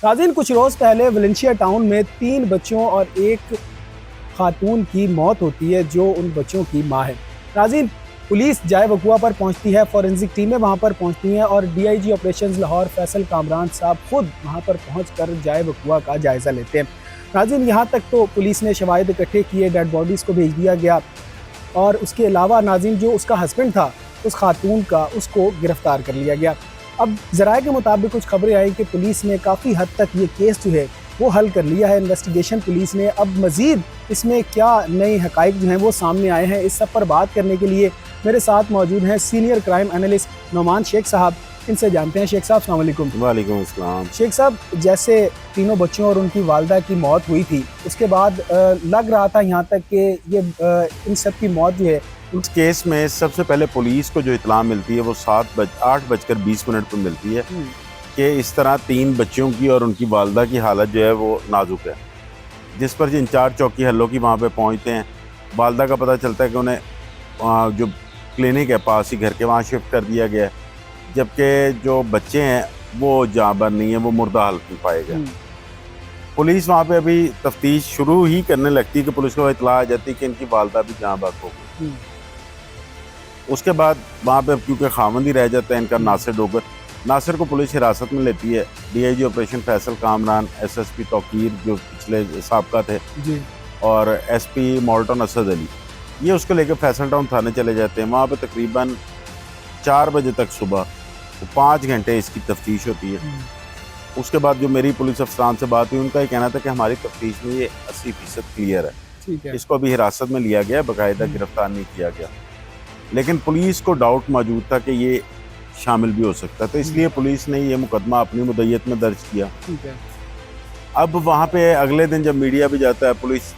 नाज़रीन, कुछ रोज़ पहले वलेंशिया टाउन में 3 बच्चों और एक खातून की मौत होती है जो उन बच्चों की माँ है। नाज़रीन, पुलिस जाए वक़ुआ पर पहुंचती है, फॉरेंसिक टीमें वहां पर पहुंचती हैं और डीआईजी ऑपरेशंस लाहौर फैसल कामरान साहब खुद वहां पर पहुंचकर जाए वक़ुआ का जायज़ा लेते हैं। नाज़रीन, यहाँ तक तो पुलिस ने शवाहिद इकट्ठे किए, डेड बॉडीज़ को भेज दिया गया और उसके अलावा नाज़रीन जो उसका हस्बैंड था उस खातून का, उसको गिरफ्तार कर लिया गया। अब ज़राए के मुताबिक कुछ खबरें आई कि पुलिस ने काफ़ी हद तक ये केस जो है वो हल कर लिया है। इन्वेस्टिगेशन पुलिस ने अब मज़ीद इसमें क्या नए हक़ाइक़ जो हैं वो सामने आए हैं, इस सब पर बात करने के लिए मेरे साथ मौजूद हैं senior crime analyst Noman Shaikh साहब। इनसे जानते हैं। शेख साहब, अस्सलाम वालेकुम। वालेकुम अस्सलाम। शेख साहब, जैसे तीनों बच्चों और उनकी वालदा की मौत हुई थी, उसके बाद लग रहा था यहाँ तक कि ये इन सब की मौत जो है, उस केस में सबसे पहले पुलिस को जो इत्तला मिलती है वो 8:20 पर मिलती है कि इस तरह 3 बच्चों की और उनकी वालदा की हालत जो है वो नाजुक है, जिस पर इंचार्ज चौकी हल्लों की वहाँ पे पहुँचते हैं। वालदा का पता चलता है कि उन्हें जो क्लिनिक है पास ही घर के, वहाँ शिफ्ट कर दिया गया है, जबकि जो बच्चे हैं वो जाँबर नहीं है, वो मुर्दा हालत में पाए गए। पुलिस वहाँ पे अभी तफ्तीश शुरू ही करने लगती है कि पुलिस को इत्तला आ जाती है कि इनकी वालदा भी जाँबाज हो गई। उसके बाद वहाँ पे क्योंकि खामंद ही रह जाता है इनका नासिर डोगर, नासिर को पुलिस हिरासत में लेती है। DIG operation Faisal Kamran, SSP Tauqeer जो पिछले साबका थे जी, और एसपी मॉल्टन असद अली, ये उसको लेकर फैसल टाउन थाने चले जाते हैं। वहाँ पे तकरीबन 4 बजे तक सुबह 5 घंटे इसकी तफ्तीश होती है। उसके बाद जो मेरी पुलिस अफसरान से बात हुई, उनका ये कहना था कि हमारी तफ्तीश में ये 80% क्लियर है, ठीक है। इसको अभी हिरासत में लिया गया, बाकायदा गिरफ्तार नहीं किया गया। लेकिन पुलिस को डाउट मौजूद था कि ये शामिल भी हो सकता है, तो इसलिए पुलिस ने ये मुकदमा अपनी मुद्दत में दर्ज किया। ठीक है। अब वहाँ पे अगले दिन जब मीडिया भी जाता है, पुलिस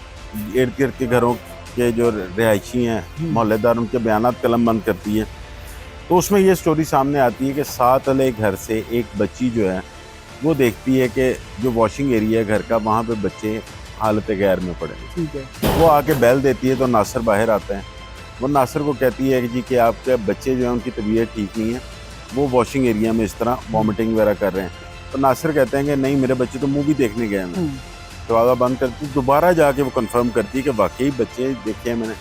इर्द गिर्द के घरों के जो रिहायशी हैं, मोहल्लेदार, उनके बयानात कलम बंद करती है, तो उसमें ये स्टोरी सामने आती है कि साथ वाले घर से एक बच्ची जो है वो देखती है कि जो वॉशिंग एरिया है घर का, वहाँ पे बच्चे हालत गैर में पड़े। ठीक है। वो आके बैल देती है तो नासिर बाहर आता है। वो नासिर को कहती है कि जी कि आपके बच्चे जो हैं उनकी तबीयत ठीक नहीं है, वो वॉशिंग एरिया में इस तरह वॉमिटिंग वगैरह कर रहे हैं। तो नासिर कहते हैं कि नहीं, मेरे बच्चे तो मूवी देखने गए हैं। दरवाज़ा बंद करती, दोबारा जाके वो कंफर्म करती है कि वाकई बच्चे देखे हैं मैंने।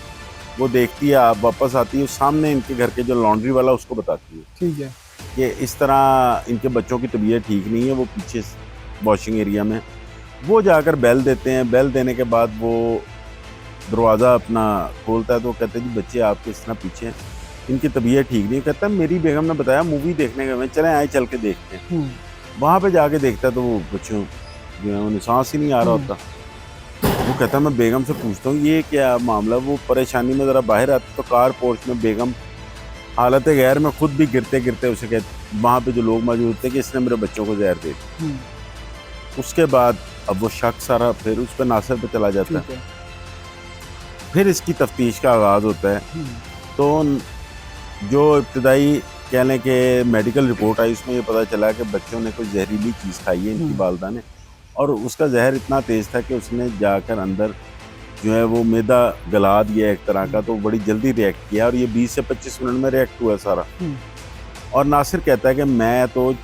वो देखती है, आप वापस आती है, सामने इनके घर के जो लॉन्ड्री वाला उसको बताती है ठीक है। कि इस तरह इनके बच्चों की तबीयत ठीक नहीं है, वो पीछे वॉशिंग एरिया में। वो जाकर बेल देते हैं। बेल देने के बाद वो दरवाज़ा अपना खोलता है तो कहते हैं जी बच्चे आपके इस तरह पीछे हैं, इनकी तबीयत ठीक नहीं। कहता है मेरी बेगम ने बताया मूवी देखने गए, चले आए चल के देखते हैं। वहाँ पे जाके देखता है तो वो बच्चों जो है उन्हें सांस ही नहीं आ रहा होता। वो कहता है मैं बेगम से पूछता हूँ ये क्या मामला। वो परेशानी में ज़रा बाहर आता तो कार पोर्च में बेगम हालत गैर में खुद भी गिरते गिरते उसे कहते, वहाँ पे जो लोग मौजूद थे, कि इसने मेरे बच्चों को जहर दे दी। उसके बाद अब वो शक सारा फिर उस पर नासिर पे चला जाता है। फिर इसकी तफ्तीश का आगाज़ होता है। तो जो इब्तदाई कह लें कि मेडिकल रिपोर्ट आई, उसमें ये पता चला कि बच्चों ने कोई जहरीली चीज़ खाई है इनकी वालदा ने, और उसका जहर इतना तेज़ था कि उसने जाकर अंदर जो है वो मैदा गला दिया एक तरह का, तो बड़ी जल्दी रिएक्ट किया और ये 20 से 25 मिनट में रिएक्ट हुआ सारा। और नासिर कहता है कि मैं तो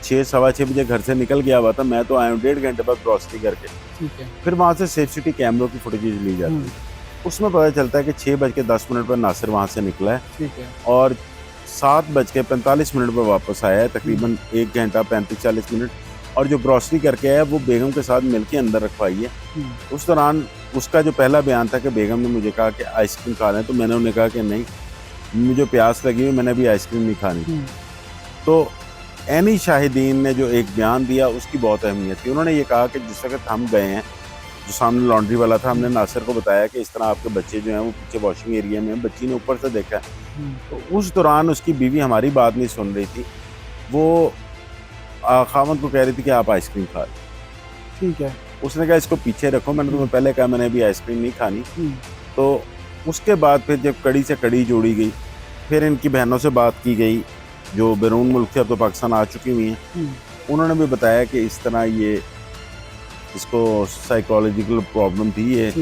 6-6:15 बजे घर से निकल गया हुआ था, मैं तो आया हूँ 1.5 घंटे बाद ग्रॉसरी करके। ठीक है। फिर वहाँ से सेफ सिटी कैमरों की फुटेजेज ली जाती है। उसमें पता चलता है कि 6:10 पर नासिर वहाँ से निकला है। ठीक है। और 7:45 पर वापस आया है, तकरीबन 1 घंटा 35-40 मिनट। और जो ग्रॉसरी करके आया वो बेगम के साथ मिलके अंदर रखवाई है। उस दौरान उसका जो पहला बयान था कि बेगम ने मुझे कहा कि आइसक्रीम खा लें, तो मैंने उन्हें कहा कि नहीं, मुझे प्यास लगी हुई, मैंने भी आइसक्रीम नहीं खानी। तो एनी शाहिदीन ने जो एक बयान दिया उसकी बहुत अहमियत थी। उन्होंने ये कहा कि जिस वक्त हम गए हैं, जो सामने लॉन्ड्री वाला था, हमने नासिर को बताया कि इस तरह आपके बच्चे जो हैं वो पीछे वॉशिंग एरिया में हैं। बच्ची ने ऊपर से देखा। तो उस दौरान उसकी बीवी हमारी बात नहीं सुन रही थी, वो खामद को कह रही थी कि आप आइसक्रीम खा लें। ठीक है। उसने कहा इसको पीछे रखो, मैंने तुम्हें पहले कहा मैंने अभी आइसक्रीम नहीं खानी। तो उसके बाद फिर जब कड़ी से कड़ी जोड़ी गई, फिर इनकी बहनों से बात की गई जो बैरून मुल्क से अब तो पाकिस्तान आ चुकी हुई हैं। उन्होंने भी बताया कि इस तरह ये इसको साइकोलॉजिकल प्रॉब्लम थी, ये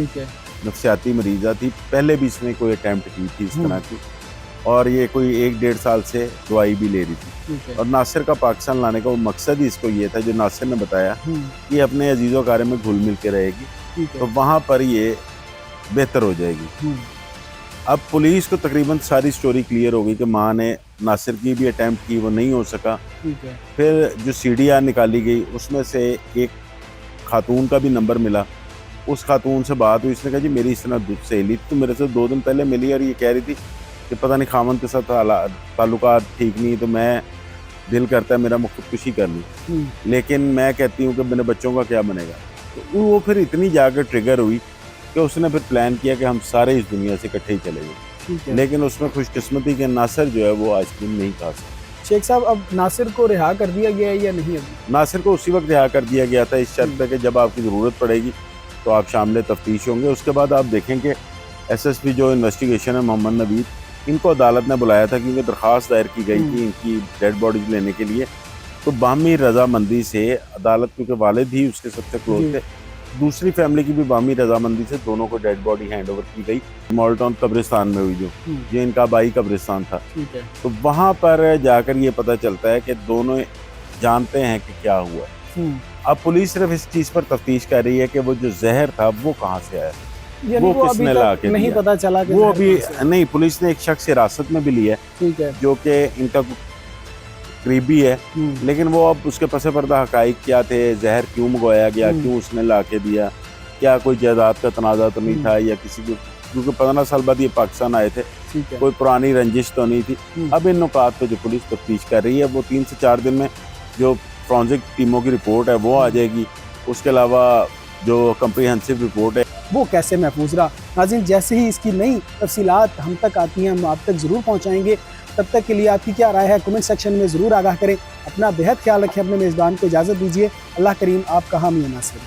नफ्सियाती मरीज़ा थी, पहले भी इसने कोई अटैम्प्ट की थी इस तरह की। और ये कोई 1-1.5 साल से दवाई भी ले रही थी। ठीक है। और नासिर का पाकिस्तान लाने का वो मकसद ही इसको ये था, जो नासिर ने बताया हम्म, कि अपने अजीज़ो कार में घुल मिल के रहेगी ठीक तो है। वहाँ पर ये बेहतर हो जाएगी। हम्म, अब पुलिस को तकरीबन सारी स्टोरी क्लियर हो गई कि माँ ने नासिर की भी अटैम्प्ट की, वो नहीं हो सका। ठीक है। फिर जो CDR निकाली गई उसमें से एक खातून का भी नंबर मिला। उस खातून से बात हुई, उसने कहा जी मेरी इस तरह सहेली तो मेरे से 2 दिन पहले मिली और ये कह रही थी कि पता नहीं खामन के साथ ताल्लुकात ठीक नहीं, तो मैं दिल करता है मेरा खुदकुशी कर लूँ, हम्म, लेकिन मैं कहती हूँ कि मेरे बच्चों का क्या बनेगा। तो वो फिर इतनी जाकर ट्रिगर हुई कि उसने फिर प्लान किया कि हम सारे इस दुनिया से इकट्ठे ही चले गए। ठीक है। लेकिन उसमें खुशकिस्मती के नासिर जो है वो आइसक्रीम नहीं खा सकता। शेख साहब, अब नासिर को रिहा कर दिया गया है या नहीं अभी? नासिर को उसी वक्त रिहा कर दिया गया था इस शर्त पे कि जब आपकी ज़रूरत पड़ेगी तो आप शामिल तफ्तीश होंगे। उसके बाद आप देखें कि SSP जो इन्वेस्टिगेशन है मोहम्मद नवीद, इनको अदालत ने बुलाया था क्योंकि दरख्वास्त दायर की गई थी इनकी डेड बॉडीज लेने के लिए। तो बाहमी रजामंदी से अदालत, क्योंकि वालिद ही उसके सबसे जी। क्लोज थे, दूसरी फैमिली की भी बाहमी रजामंदी से दोनों को डेड बॉडी हैंड ओवर की गई। मॉडल टाउन कब्रिस्तान में हुई जो इनका आबाई कब्रिस्तान था। ठीक है। तो वहाँ पर जाकर ये पता चलता है कि दोनों जानते हैं कि क्या हुआ। हम्म, अब पुलिस सिर्फ इस चीज़ पर तफ्तीश कर रही है कि वो जो जहर था वो कहाँ से आया। यानी वो वो किसने अभी ला तक के नहीं दिया? पता चला कि वो जहर अभी कहाँ से? नहीं, पुलिस ने एक शख्स हिरासत में भी लिया है ठीक है। जो कि इनका करीबी है, लेकिन वो अब उसके पसे पर्दा हकाइक क्या थे, जहर क्यों मंगवाया गया, क्यों उसने ला के दिया, क्या कोई जायदाद का तनाज़ा तो नहीं था या किसी को, क्योंकि 15 साल बाद ये पाकिस्तान आए थे, ठीक है। कोई पुरानी रंजिश तो नहीं थी। अब इन नुकात पे जो पुलिस तफ्तीश कर रही है वो 3 से 4 दिन में जो फॉरेंसिक टीमों की रिपोर्ट है वो आ जाएगी। उसके अलावा जो कम्प्रीहेंसिव रिपोर्ट है वो कैसे महफूज रहा। नाज़रीन, जैसे ही इसकी नई तफसीलात हम तक आती हैं हम आप तक ज़रूर पहुँचाएंगे। तब तक के लिए आपकी क्या राय है कमेंट सेक्शन में ज़रूर आगाह करें। अपना बेहद ख्याल रखें, अपने मेज़बान को इजाज़त दीजिए। अल्लाह करीम आपका हामी नासिर।